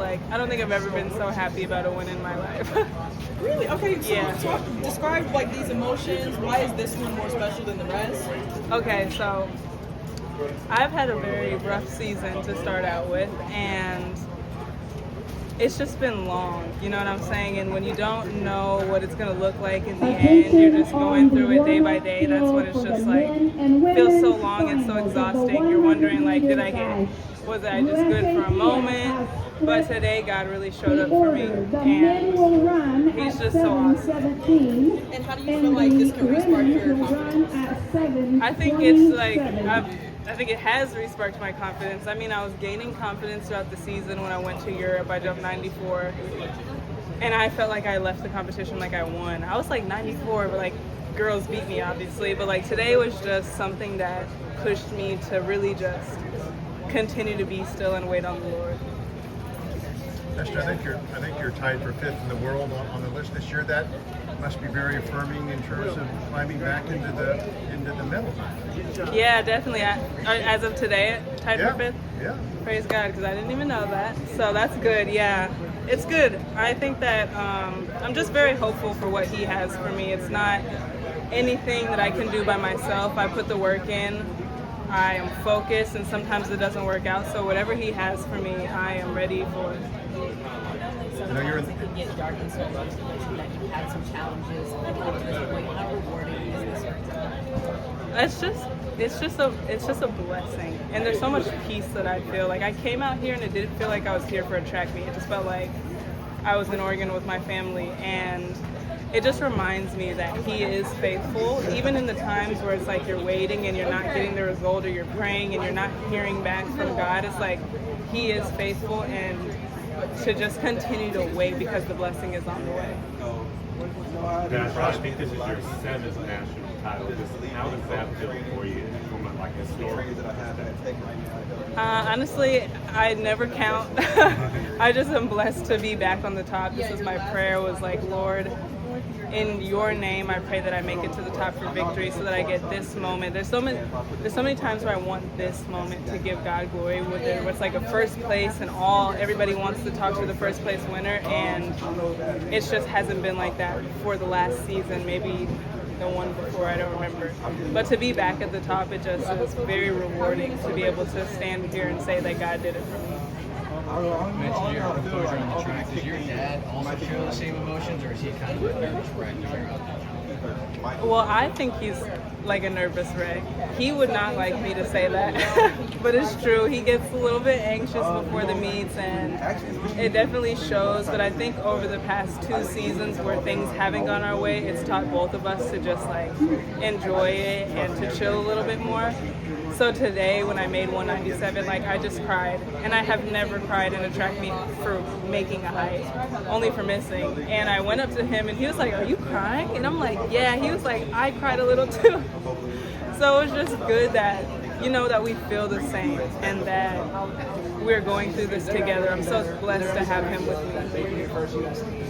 like, I don't think I've ever been so happy about a win in my life. Really? Okay, so Yeah. describe like these emotions. Why is this one more special than the rest? Okay, so I've had a very rough season to start out with, and it's just been long, you know what I'm saying? And when you don't know what it's going to look like in the end, you're just going through it day by day. That's what it's just like. Feels so long and so exhausting. You're wondering, like, was I just good for a moment? But today, God really showed up for me, and He's just so awesome. And how do you feel like this can re-spark your confidence? I think it's like, I think it has re-sparked my confidence. I mean, I was gaining confidence throughout the season when I went to Europe. I jumped 94, and I felt like I left the competition like I won. I was like 94, but like girls beat me obviously. But like today was just something that pushed me to really just continue to be still and wait on the Lord. Vashti, I think you're tied for 5th in the world on the list this year. That must be very affirming in terms of climbing back into the medal. Yeah, definitely. As of today, tied for 5th. Yeah. Praise God, because I didn't even know that. So that's good. Yeah, it's good. I think that I'm just very hopeful for what He has for me. It's not anything that I can do by myself. I put the work in. I am focused, and sometimes it doesn't work out. So whatever He has for me, I am ready for it. Sometimes it can get dark and so low. You mentioned that you had some challenges. How rewarding is this right now? It's just a blessing, and there's so much peace that I feel. Like I came out here and it didn't feel like I was here for a track meet. It just felt like I was in Oregon with my family, and it just reminds me that He is faithful, even in the times where it's like you're waiting and you're not getting the result, or you're praying and you're not hearing back from God. It's like He is faithful, and to just continue to wait because the blessing is on the way. Vashti, this is your 7th national title. How does that feel for you from a historical perspective? Honestly, I never count. I just am blessed to be back on the top. This is my prayer, was like, Lord, in Your name, I pray that I make it to the top for victory, so that I get this moment. There's so many times where I want this moment to give God glory, where it's like a first place and everybody wants to talk to the first place winner, and it just hasn't been like that for the last season, maybe the one before, I don't remember. But to be back at the top, it just is very rewarding to be able to stand here and say that God did it for me. You mentioned your composure on the track. Does your dad also show the same emotions, or is he kind of a nervous wreck when you're out there? Well, I think he's like a nervous wreck. He would not like me to say that, but it's true. He gets a little bit anxious before the meets, and it definitely shows. But I think over the past 2 seasons where things haven't gone our way, it's taught both of us to just like enjoy it and to chill a little bit more. So today when I made 197, like I just cried, and I have never cried in a track meet for making a height, only for missing. And I went up to him and he was like, "Are you crying?" And I'm like, "Yeah." He was like, "I cried a little too." So it's just good that, you know, that we feel the same and that we're going through this together. I'm so blessed to have him with me.